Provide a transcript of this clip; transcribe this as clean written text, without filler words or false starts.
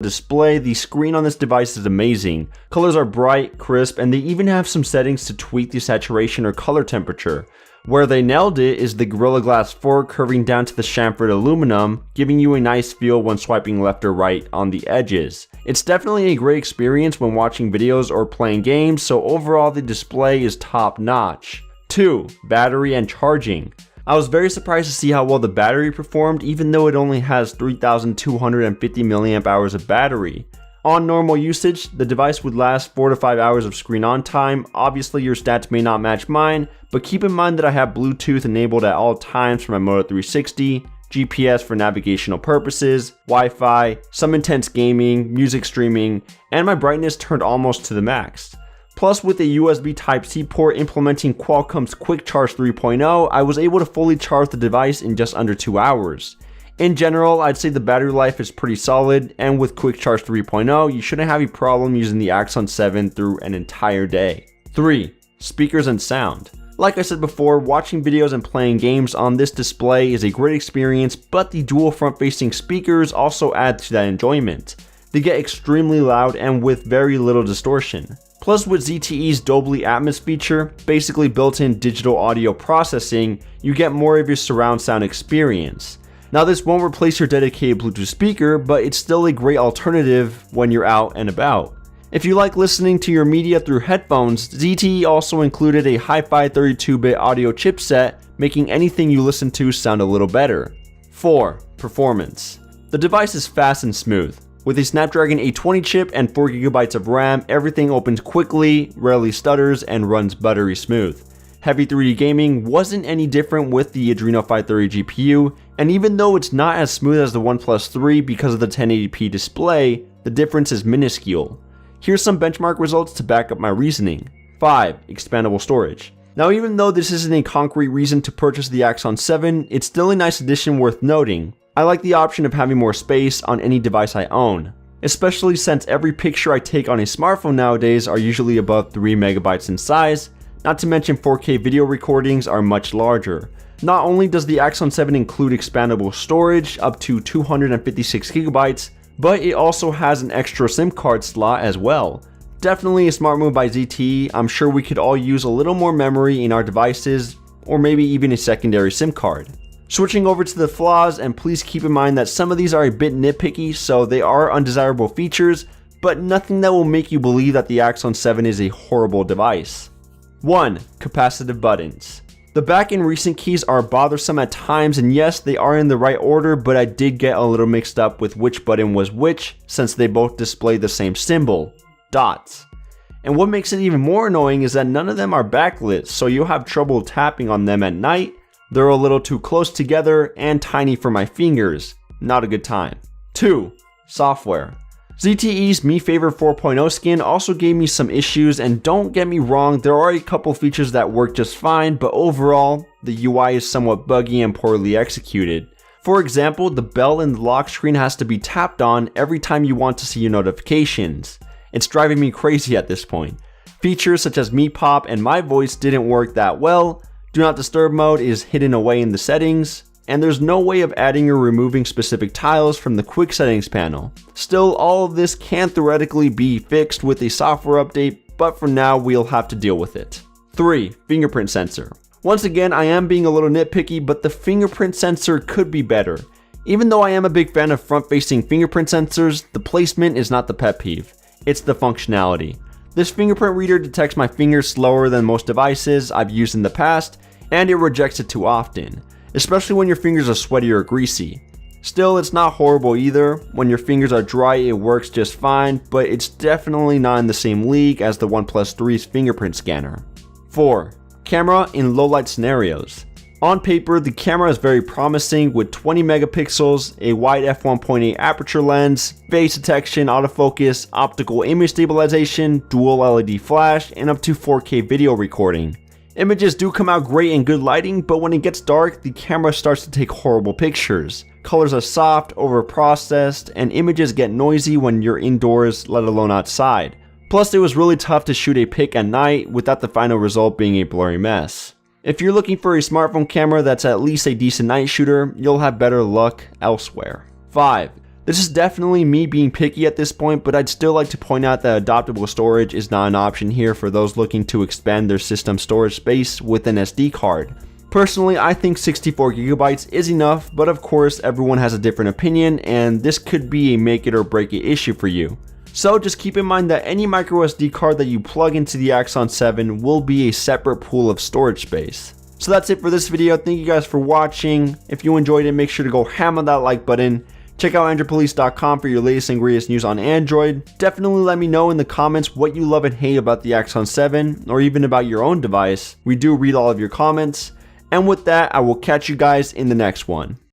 display, the screen on this device is amazing. Colors are bright, crisp, and they even have some settings to tweak the saturation or color temperature. Where they nailed it is the Gorilla Glass 4 curving down to the chamfered aluminum, giving you a nice feel when swiping left or right on the edges. It's definitely a great experience when watching videos or playing games, so overall the display is top notch. 2. Battery and charging. I was very surprised to see how well the battery performed, even though it only has 3,250 mAh of battery. On normal usage, the device would last 4 to 5 hours of screen on time. Obviously your stats may not match mine, but keep in mind that I have Bluetooth enabled at all times for my Moto 360, GPS for navigational purposes, Wi-Fi, some intense gaming, music streaming, and my brightness turned almost to the max. Plus, with a USB Type-C port implementing Qualcomm's Quick Charge 3.0, I was able to fully charge the device in just under 2 hours. In general, I'd say the battery life is pretty solid, and with Quick Charge 3.0, you shouldn't have a problem using the Axon 7 through an entire day. 3. Speakers and sound. Like I said before, watching videos and playing games on this display is a great experience, but the dual front-facing speakers also add to that enjoyment. They get extremely loud and with very little distortion. Plus, with ZTE's Dolby Atmos feature, basically built-in digital audio processing, you get more of your surround sound experience. Now, this won't replace your dedicated Bluetooth speaker, but it's still a great alternative when you're out and about. If you like listening to your media through headphones, ZTE also included a hi-fi 32-bit audio chipset, making anything you listen to sound a little better. 4. Performance. The device is fast and smooth. With a Snapdragon 820 chip and 4GB of RAM, everything opens quickly, rarely stutters, and runs buttery smooth. Heavy 3D gaming wasn't any different with the Adreno 530 GPU, and even though it's not as smooth as the OnePlus 3 because of the 1080p display, the difference is minuscule. Here's some benchmark results to back up my reasoning. 5. Expandable storage. Now, even though this isn't a concrete reason to purchase the Axon 7, it's still a nice addition worth noting. I like the option of having more space on any device I own, especially since every picture I take on a smartphone nowadays are usually above 3 MB in size, not to mention 4K video recordings are much larger. Not only does the Axon 7 include expandable storage up to 256 GB, but it also has an extra SIM card slot as well. Definitely a smart move by ZTE. I'm sure we could all use a little more memory in our devices, or maybe even a secondary SIM card. Switching over to the flaws, and please keep in mind that some of these are a bit nitpicky, so they are undesirable features, but nothing that will make you believe that the Axon 7 is a horrible device. 1. Capacitive buttons. The back and recent keys are bothersome at times, and yes, they are in the right order, but I did get a little mixed up with which button was which, since they both display the same symbol, dots. And what makes it even more annoying is that none of them are backlit, so you'll have trouble tapping on them at night. They're a little too close together and tiny for my fingers. Not a good time. 2. Software. ZTE's Mi Favor 4.0 skin also gave me some issues, and don't get me wrong, there are a couple features that work just fine, but overall, the UI is somewhat buggy and poorly executed. For example, the bell in the lock screen has to be tapped on every time you want to see your notifications. It's driving me crazy at this point. Features such as Mi Pop and My Voice didn't work that well. Do Not Disturb mode is hidden away in the settings, and there's no way of adding or removing specific tiles from the quick settings panel. Still, all of this can theoretically be fixed with a software update, but for now we'll have to deal with it. 3. Fingerprint sensor. Once again, I am being a little nitpicky, but the fingerprint sensor could be better. Even though I am a big fan of front-facing fingerprint sensors, the placement is not the pet peeve, it's the functionality. This fingerprint reader detects my fingers slower than most devices I've used in the past, and it rejects it too often, especially when your fingers are sweaty or greasy. Still, it's not horrible either. When your fingers are dry, it works just fine, but it's definitely not in the same league as the OnePlus 3's fingerprint scanner. 4. Camera in low light scenarios. On paper, the camera is very promising with 20 megapixels, a wide f1.8 aperture lens, face detection, autofocus, optical image stabilization, dual LED flash, and up to 4K video recording. Images do come out great in good lighting, but when it gets dark, the camera starts to take horrible pictures. Colors are soft, over-processed, and images get noisy when you're indoors, let alone outside. Plus, it was really tough to shoot a pic at night without the final result being a blurry mess. If you're looking for a smartphone camera that's at least a decent night shooter, you'll have better luck elsewhere. 5. This is definitely me being picky at this point, but I'd still like to point out that adaptable storage is not an option here for those looking to expand their system storage space with an SD card. Personally, I think 64GB is enough, but of course everyone has a different opinion and this could be a make it or break it issue for you. So just keep in mind that any microSD card that you plug into the Axon 7 will be a separate pool of storage space. So that's it for this video. Thank you guys for watching. If you enjoyed it, make sure to go ham on that like button. Check out AndroidPolice.com for your latest and greatest news on Android. Definitely let me know in the comments what you love and hate about the Axon 7 or even about your own device. We do read all of your comments. And with that, I will catch you guys in the next one.